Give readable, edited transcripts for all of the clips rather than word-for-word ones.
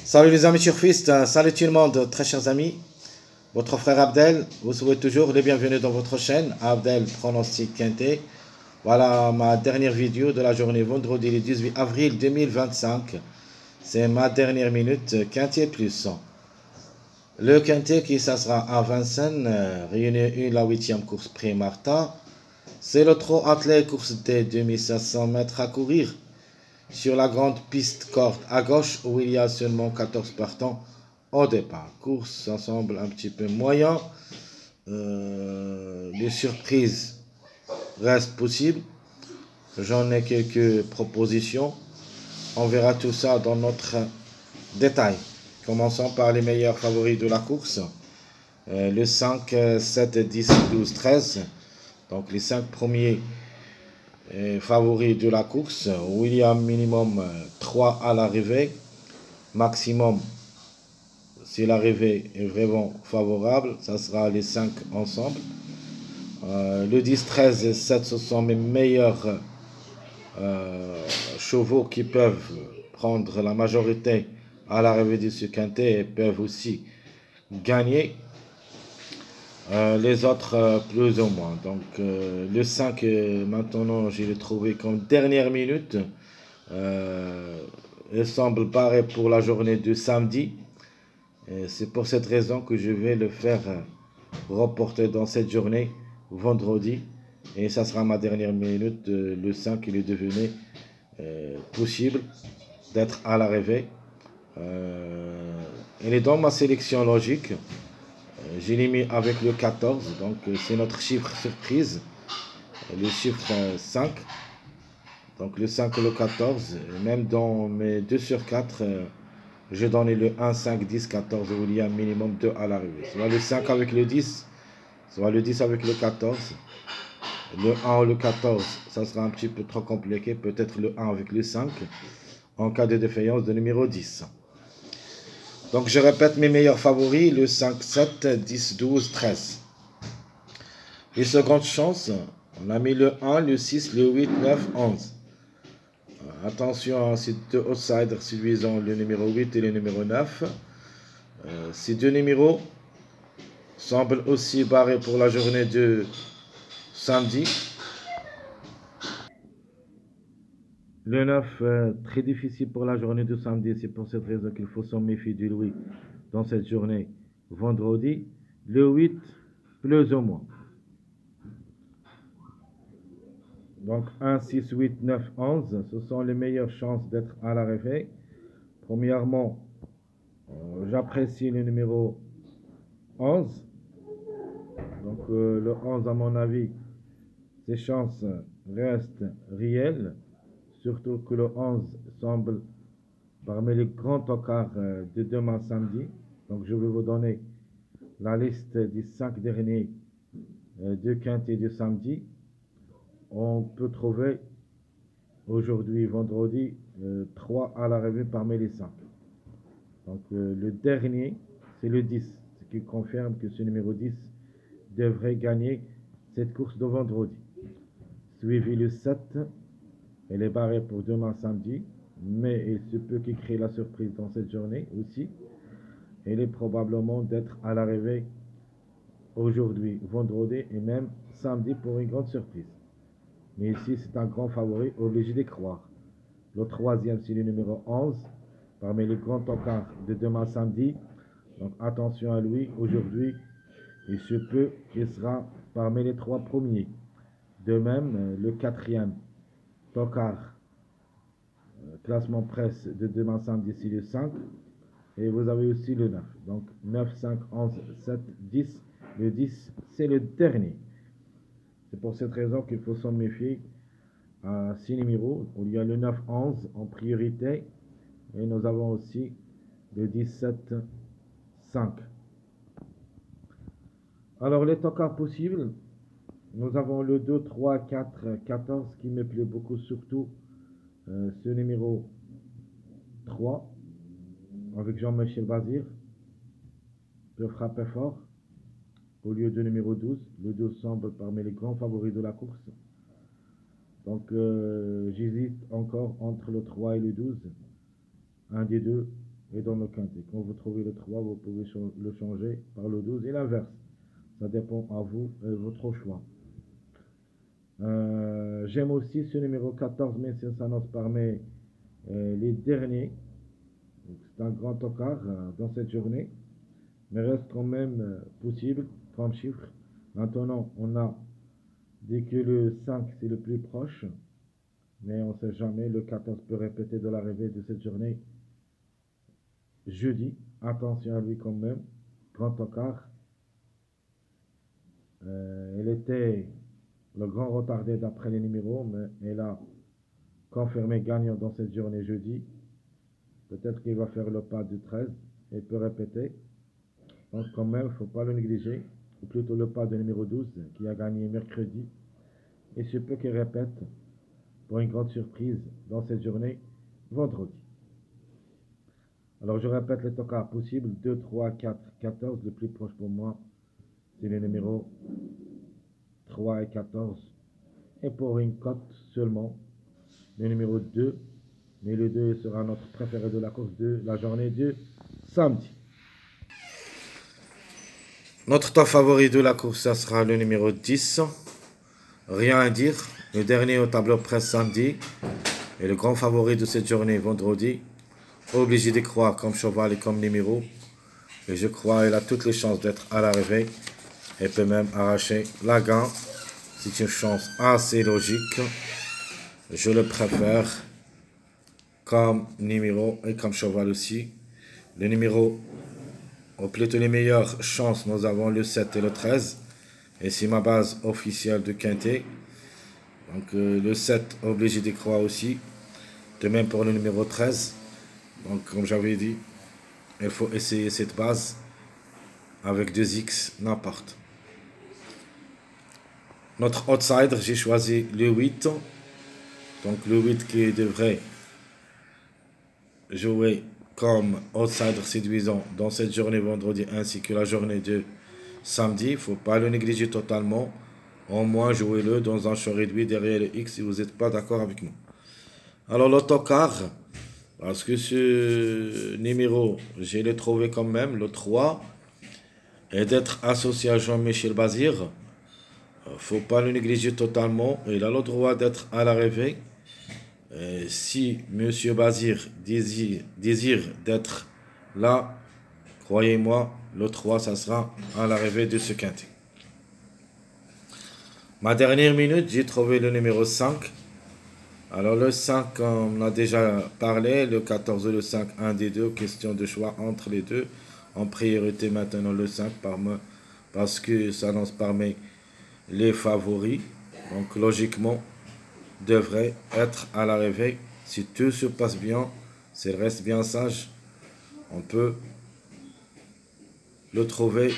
Salut les amis surfistes, salut tout le monde, très chers amis. Votre frère Abdel vous souhaite toujours les bienvenus dans votre chaîne, Abdel Pronostic Quintet. Voilà ma dernière vidéo de la journée vendredi le 18 avril 2025. C'est ma dernière minute Quintet plus. Le Quintet qui ça sera à Vincennes, réunion 1, la 8e course pré-Martin. C'est le trot athlète course des 2500 mètres à courir. Sur la grande piste corde à gauche où il y a seulement 14 partants au départ. Course, ça semble un petit peu moyen. Les surprises restent possibles. J'en ai quelques propositions. On verra tout ça dans notre détail. Commençons par les meilleurs favoris de la course. Le 5, 7, 10, 12, 13. Donc les 5 premiers favoris de la course, où il y a minimum 3 à l'arrivée, maximum, si l'arrivée est vraiment favorable, ça sera les 5 ensemble. Le 10, 13 et 7, ce sont mes meilleurs chevaux qui peuvent prendre la majorité à l'arrivée de ce quintet et peuvent aussi gagner. Les autres plus ou moins. Donc le 5 maintenant je l'ai trouvé comme dernière minute. Il semble barré pour la journée de samedi. C'est pour cette raison que je vais le faire reporter dans cette journée vendredi. Et ça sera ma dernière minute. Le 5 il est devenu possible d'être à l'arrivée. Il est dans ma sélection logique. J'ai l'ai mis avec le 14, donc c'est notre chiffre surprise, le chiffre 5. Donc le 5 et le 14, même dans mes 2 sur 4, j'ai donné le 1, 5, 10, 14, où il y a un minimum 2 à l'arrivée. Soit le 5 avec le 10, soit le 10 avec le 14. Le 1 ou le 14, ça sera un petit peu trop compliqué, peut-être le 1 avec le 5, en cas de défaillance de numéro 10. Donc je répète mes meilleurs favoris, le 5, 7, 10, 12, 13. Les secondes chances, on a mis le 1, le 6, le 8, 9, 11. Attention à ces deux outsiders séduisant le numéro 8 et le numéro 9. Ces deux numéros semblent aussi barrés pour la journée de samedi. Le 9, très difficile pour la journée de samedi. C'est pour cette raison qu'il faut s'en méfier du Louis dans cette journée vendredi. Le 8, plus ou moins. Donc 1, 6, 8, 9, 11. Ce sont les meilleures chances d'être à l'arrivée. Premièrement, j'apprécie le numéro 11. Donc le 11, à mon avis, ses chances restent réelles. Surtout que le 11 semble parmi les grands tocards de demain samedi. Donc je vais vous donner la liste des 5 derniers de quintet de samedi. On peut trouver aujourd'hui, vendredi, 3 à l'arrivée parmi les 5. Donc le dernier, c'est le 10, ce qui confirme que ce numéro 10 devrait gagner cette course de vendredi. Suivi le 7, elle est barrée pour demain samedi, mais il se peut qu'il crée la surprise dans cette journée aussi. Elle est probablement d'être à l'arrivée aujourd'hui, vendredi et même samedi pour une grande surprise. Mais ici, c'est un grand favori, obligé d'y croire. Le troisième, c'est le numéro 11, parmi les grands tocards de demain samedi. Donc attention à lui, aujourd'hui, il se peut qu'il sera parmi les 3 premiers. De même, le quatrième tocard, classement presse de demain samedi, c'est le 5. Et vous avez aussi le 9. Donc 9, 5, 11, 7, 10. Le 10, c'est le dernier. C'est pour cette raison qu'il faut s'en méfier à 6 numéros. Il y a le 9, 11 en priorité. Et nous avons aussi le 17, 5. Alors les tocards possibles, nous avons le 2, 3, 4, 14 qui me plaît beaucoup, surtout ce numéro 3 avec Jean-Michel Bazir peut frapper fort au lieu de numéro 12. Le 12 semble parmi les grands favoris de la course. Donc j'hésite encore entre le 3 et le 12. Un des deux et dans le quintet. Quand vous trouvez le 3, vous pouvez le changer par le 12 et l'inverse. Ça dépend à vous et votre choix. J'aime aussi ce numéro 14, mais ça s'annonce parmi les derniers. C'est un grand tocard dans cette journée, mais reste quand même possible comme chiffre. Maintenant, on a dit que le 5 c'est le plus proche, mais on ne sait jamais. Le 14 peut répéter de l'arrivée de cette journée jeudi. Attention à lui quand même. Grand tocard. Il était le grand retardé d'après les numéros, mais il a confirmé gagnant dans cette journée jeudi. Peut-être qu'il va faire le pas du 13 et peut répéter. Donc quand même, il ne faut pas le négliger. Ou plutôt le pas de numéro 12 qui a gagné mercredi. Et se peut qu'il répète pour une grande surprise dans cette journée vendredi. Alors je répète les tocards possibles. 2, 3, 4, 14. Le plus proche pour moi, c'est les numéros 3 et 14. Et pour une cote seulement, le numéro 2. Mais le 2 sera notre préféré de la course de la journée de samedi. Notre top favori de la course, ça sera le numéro 10. Rien à dire. Le dernier au tableau presse samedi. Et le grand favori de cette journée vendredi. Obligé d'y croire comme cheval et comme numéro. Et je crois qu'il a toutes les chances d'être à l'arrivée. Et peut même arracher la gagne. C'est une chance assez logique. Je le préfère comme numéro et comme cheval aussi. Le numéro, ou plutôt les meilleures chances, nous avons le 7 et le 13. Et c'est ma base officielle de quintet. Donc le 7, obligé d'y croire aussi. De même pour le numéro 13. Donc comme j'avais dit, il faut essayer cette base avec 2x, n'importe. Notre outsider, j'ai choisi le 8. Donc le 8 qui devrait jouer comme outsider séduisant dans cette journée vendredi ainsi que la journée de samedi. Il ne faut pas le négliger totalement. Au moins jouez-le dans un choix réduit derrière le X si vous n'êtes pas d'accord avec nous. Alors l'autocar, parce que ce numéro, j'ai le trouvé quand même, le 3, et d'être associé à Jean-Michel Bazir. Il ne faut pas le négliger totalement. Il a le droit d'être à l'arrivée. Si M. Bazir désire d'être là, croyez-moi, le 3, ça sera à l'arrivée de ce quintet. Ma dernière minute, j'ai trouvé le numéro 5. Alors le 5, on a déjà parlé. Le 14 et le 5, un des deux. Question de choix entre les deux. En priorité maintenant le 5 parce que ça lance parmi les favoris. Donc logiquement, devrait être à l'arrivée. Si tout se passe bien, s'il reste bien sage, on peut le trouver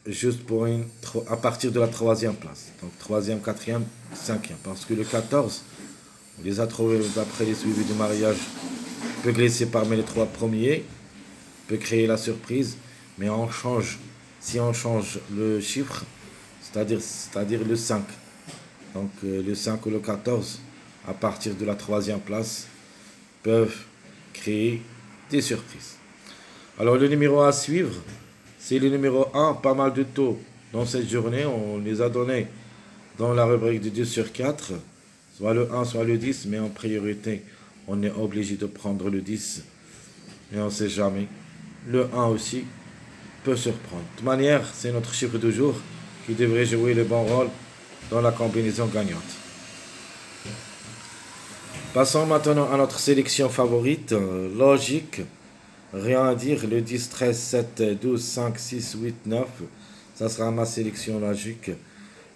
juste pour à partir de la 3e place. Donc 3e, 4e, 5e. Parce que le 14, on les a trouvés d'après les suivis de mariage, peut glisser parmi les 3 premiers, peut créer la surprise, mais on change, si on change le chiffre, c'est-à-dire le 5. Donc le 5 ou le 14, à partir de la 3e place, peuvent créer des surprises. Alors le numéro à suivre, c'est le numéro 1, pas mal de taux dans cette journée. On les a donnés dans la rubrique de 2 sur 4, soit le 1, soit le 10, mais en priorité, on est obligé de prendre le 10, et on ne sait jamais. Le 1 aussi peut surprendre. De toute manière, c'est notre chiffre de jour qui devrait jouer le bon rôle dans la combinaison gagnante. Passons maintenant à notre sélection favorite, logique. Rien à dire, le 10, 13, 7, 12, 5, 6, 8, 9, ça sera ma sélection logique.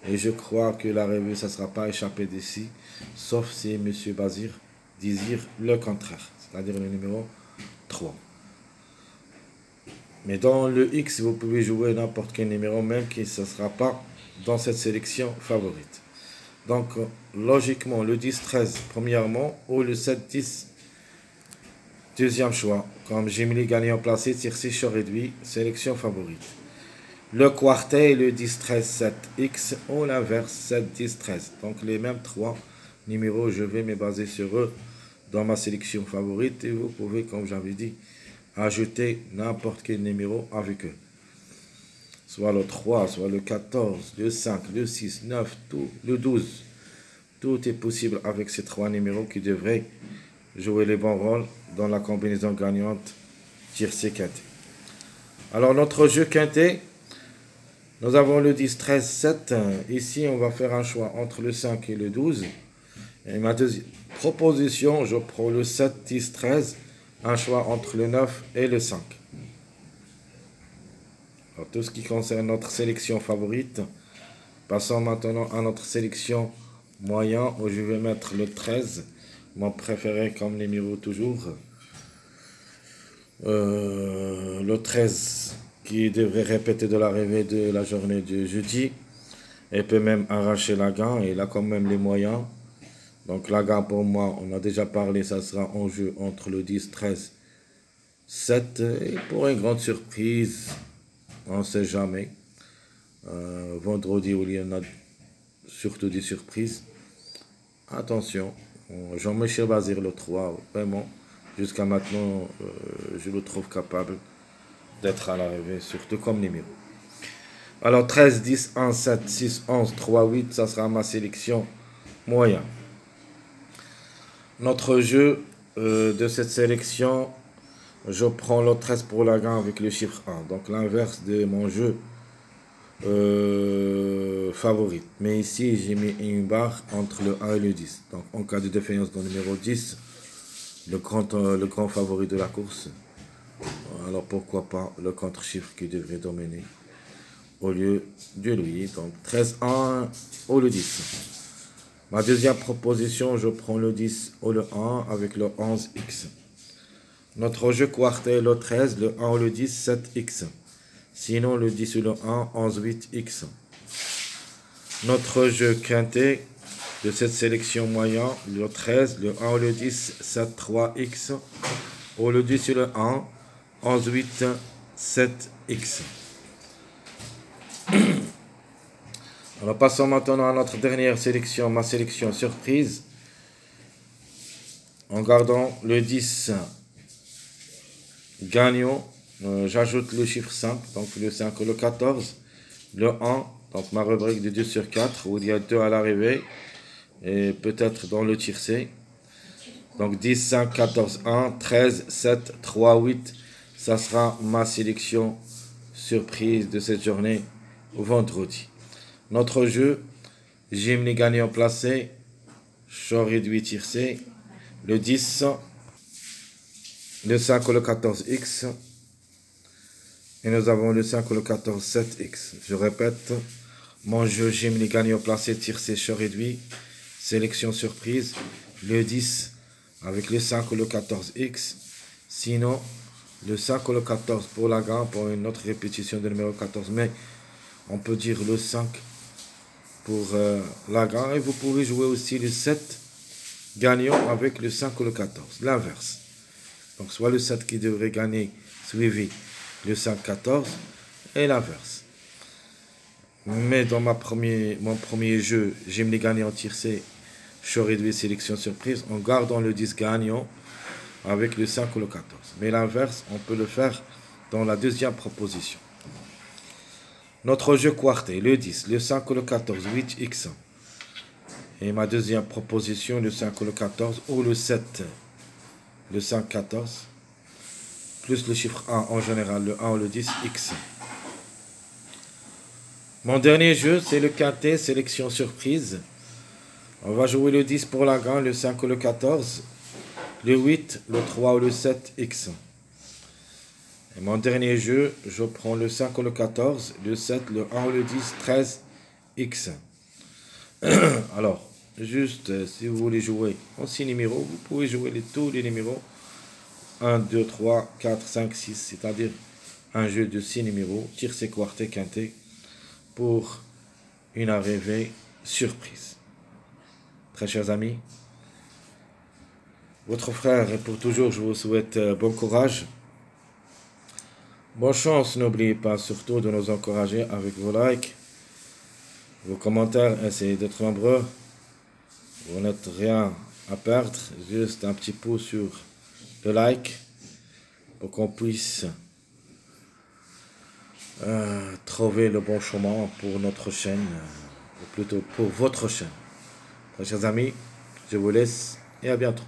Et je crois que l'arrivée, ça ne sera pas échappé d'ici, sauf si M. Bazir désire le contraire, c'est-à-dire le numéro 3. Mais dans le X, vous pouvez jouer n'importe quel numéro, même que ce ne sera pas dans cette sélection favorite. Donc, logiquement, le 10, 13, premièrement, ou le 7, 10, deuxième choix. Comme Jimmy gagnant placé, tiré sur réduit, sélection favorite. Le quartet, le 10, 13, 7, X, ou l'inverse, 7, 10, 13. Donc, les mêmes 3 numéros, je vais me baser sur eux dans ma sélection favorite. Et vous pouvez, comme j'avais dit, ajouter n'importe quel numéro avec eux. Soit le 3, soit le 14, le 5, le 6, 9, tout, le 12. Tout est possible avec ces trois numéros qui devraient jouer les bons rôles dans la combinaison gagnante tiercé quinté. Alors notre jeu quinté, nous avons le 10, 13, 7. Ici, on va faire un choix entre le 5 et le 12. Et ma deuxième proposition, je prends le 7, 10, 13. Un choix entre le 9 et le 5. Alors, tout ce qui concerne notre sélection favorite. Passons maintenant à notre sélection moyen, où je vais mettre le 13. Mon préféré comme numéro toujours. Le 13 qui devrait répéter de l'arrivée de la journée de jeudi. Et peut même arracher la gain. Il a quand même les moyens. Donc la gain pour moi, on a déjà parlé, ça sera en jeu entre le 10, 13, 7. Et pour une grande surprise, on ne sait jamais. Vendredi où il y en a surtout des surprises. Attention, Jean-Michel Bazir le 3, vraiment, jusqu'à maintenant, je le trouve capable d'être à l'arrivée, surtout comme numéro. Alors 13, 10, 1, 7, 6, 11, 3, 8, ça sera ma sélection moyen. Notre jeu de cette sélection, je prends le 13 pour la gain avec le chiffre 1. Donc l'inverse de mon jeu favori. Mais ici, j'ai mis une barre entre le 1 et le 10. Donc en cas de défaillance dans le numéro 10, le grand favori de la course, alors pourquoi pas le contre-chiffre qui devrait dominer au lieu de lui. Donc 13, 1 ou le 10. Ma deuxième proposition, je prends le 10 ou le 1 avec le 11x. Notre jeu quartet, le 13, le 1 ou le 10, 7x. Sinon, le 10 ou le 1, 11, 8x. Notre jeu quintet de cette sélection moyen, le 13, le 1 ou le 10, 7, 3x. Ou le 10 ou le 1, 11, 8, 7x. Alors passons maintenant à notre dernière sélection, ma sélection surprise. En gardant le 10 gagnant, j'ajoute le chiffre 5, donc le 5 ou le 14, le 1, donc ma rubrique de 2 sur 4, où il y a 2 à l'arrivée, et peut-être dans le tiercé. Donc 10, 5, 14, 1, 13, 7, 3, 8, ça sera ma sélection surprise de cette journée au vendredi. Notre jeu, j'aime les gagnants placés, choix réduit tiercé, le 10, le 5 ou le 14x, et nous avons le 5 ou le 14, 7x. Je répète, mon jeu, j'aime les gagnants placés, tiercé, choix réduit, sélection surprise, le 10 avec le 5 ou le 14x, sinon le 5 ou le 14 pour la gagne, pour une autre répétition de numéro 14, mais on peut dire le 5 pour la gagne, et vous pouvez jouer aussi le 7 gagnant avec le 5 ou le 14, l'inverse. Donc soit le 7 qui devrait gagner, suivi le 5, 14, et l'inverse. Mais dans mon premier jeu, j'aime les gagnants tiercé, choix réduit, sélection surprise, en gardant le 10 gagnant avec le 5 ou le 14. Mais l'inverse, on peut le faire dans la deuxième proposition. Notre jeu quartet, le 10, le 5 ou le 14, 8x. Et ma deuxième proposition, le 5 ou le 14, ou le 7, le 5, 14, plus le chiffre 1 en général, le 1 ou le 10, x. Mon dernier jeu, c'est le quintet, sélection surprise. On va jouer le 10 pour la gagne, le 5 ou le 14, le 8, le 3 ou le 7, x. Et mon dernier jeu, je prends le 5 ou le 14, le 7, le 1 ou le 10, 13, x. Alors, juste si vous voulez jouer en 6 numéros, vous pouvez jouer tous les numéros 1, 2, 3, 4, 5, 6, c'est-à-dire un jeu de 6 numéros, tiercé, quartet, quintet, pour une arrivée surprise. Très chers amis, votre frère et pour toujours, je vous souhaite bon courage. Bonne chance, n'oubliez pas surtout de nous encourager avec vos likes, vos commentaires, essayez d'être nombreux. Vous n'êtes rien à perdre, juste un petit pouce sur le like. pour qu'on puisse trouver le bon chemin pour notre chaîne, ou plutôt pour votre chaîne. Chers amis, je vous laisse et à bientôt.